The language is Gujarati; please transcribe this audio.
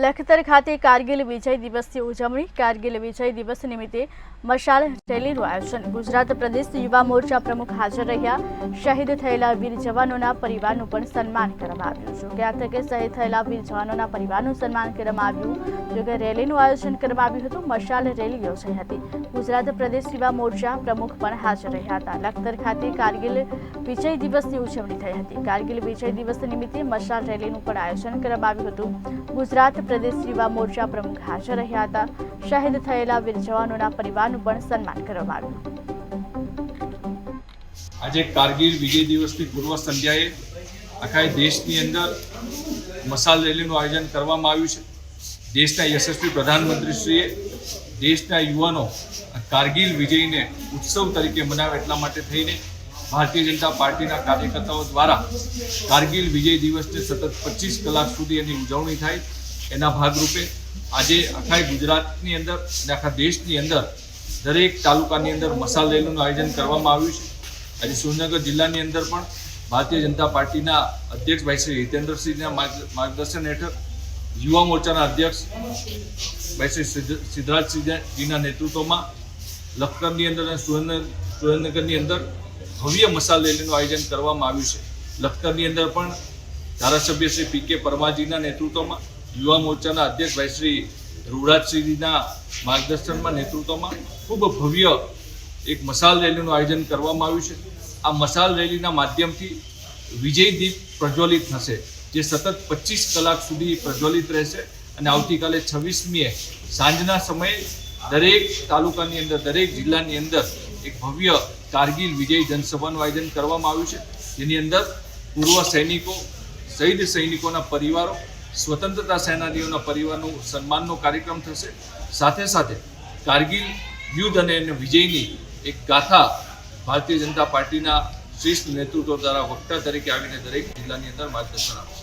લખતર ખાતે કારગિલ વિજય દિવસની ઉજવણી. કારગિલ વિજય દિવસ નિમિત્તે મશાલ રેલીનું આયોજન. ગુજરાત પ્રદેશ યુવા મોરચા પ્રમુખ હાજર રહ્યા. શહીદ થયેલા વીર જવાનોના પરિવારનું પણ સન્માન કરવામાં આવ્યું. જો કે આ તકે શહીદ થયેલા વીર જવાનોના પરિવારનું સન્માન કરવામાં આવ્યું. જો કે રેલીનું આયોજન કરવામાં આવ્યું હતું. મશાલ રેલી યોજાઈ હતી. ગુજરાત પ્રદેશ યુવા મોરચા પ્રમુખ પણ હાજર રહ્યા હતા. લખતર ખાતે કારગિલ વિજય દિવસની ઉજવણી થઈ હતી. કારગિલ વિજય દિવસ નિમિત્તે મશાલ રેલીનું પણ આયોજન કરવામાં આવ્યું હતું. ગુજરાત પ્રદેશ યુવા મોરચા પ્રમુખ હાજર રહ્યા હતા. શહીદ થયેલા વીર જવાનોના પરિવારનું પણ સન્માન કરવામાં આવ્યું. આજે કારગિલ વિજય દિવસની પૂર્વ સંધ્યાએ આખા દેશની અંદર મશાલ રેલીનું આયોજન કરવામાં આવ્યું છે. દેશના યશસ્વી પ્રધાનમંત્રીશ્રીએ દેશના યુવાનો કારગિલ વિજયને ઉત્સવ તરીકે મનાવે એટલા માટે થઈને ભારતીય જનતા પાર્ટીના કાર્યકર્તાઓ દ્વારા કારગિલ વિજય દિવસને સતત 25 કલાક સુધી એની ઉજવણી થાય એના ભાગરૂપે આજે આખા ગુજરાતની અંદર અને આખા દેશની અંદર દરેક તાલુકાની અંદર મશાલ રેલીનું આયોજન કરવામાં આવ્યું છે. આજે સુરેન્દ્રનગર જિલ્લાની અંદર પણ ભારતીય જનતા પાર્ટીના અધ્યક્ષ ભાઈ શ્રી હિતેન્દ્રસિંહના માર્ગદર્શન હેઠળ યુવા મોરચાના અધ્યક્ષ ભાઈ શ્રી સિદ્ધરાજસિંહજીના નેતૃત્વમાં લખતરની અંદર અને સુરેન્દ્રનગરની અંદર ભવ્ય મશાલ રેલીનું આયોજન કરવામાં આવ્યું છે. લખતરની અંદર પણ ધારાસભ્ય શ્રી પી.કે. પરમારજીના નેતૃત્વમાં યુવા મોરચાના અધ્યક્ષ ભાઈ શ્રી ધ્રુવરાજસિંહજીના માર્ગદર્શનમાં નેતૃત્વમાં ખૂબ ભવ્ય એક મશાલ રેલીનું આયોજન કરવામાં આવ્યું છે. આ મશાલ રેલીના માધ્યમથી વિજય દીપ પ્રજ્વલિત થશે, જે સતત 25 કલાક સુધી પ્રજ્વલિત રહેશે અને આવતીકાલે 26મીએ સાંજના સમયે દરેક તાલુકાની અંદર, દરેક જિલ્લાની અંદર એક ભવ્ય કારગિલ વિજય જનસભાનું આયોજન કરવામાં આવ્યું છે, જેની અંદર પૂર્વ સૈનિકો, શહીદ સૈનિકોના પરિવારો, સ્વતંત્રતા સેનાનીઓના પરિવારનું સન્માનનો કાર્યક્રમ થશે. સાથે સાથે કારગિલ યુદ્ધ અને વિજયની એક ગાથા ભારતીય જનતા પાર્ટીના શ્રેષ્ઠ નેતૃત્વ દ્વારા વક્તા તરીકે આવીને દરેક જિલ્લાની અંદર માર્ગદર્શન આપશે.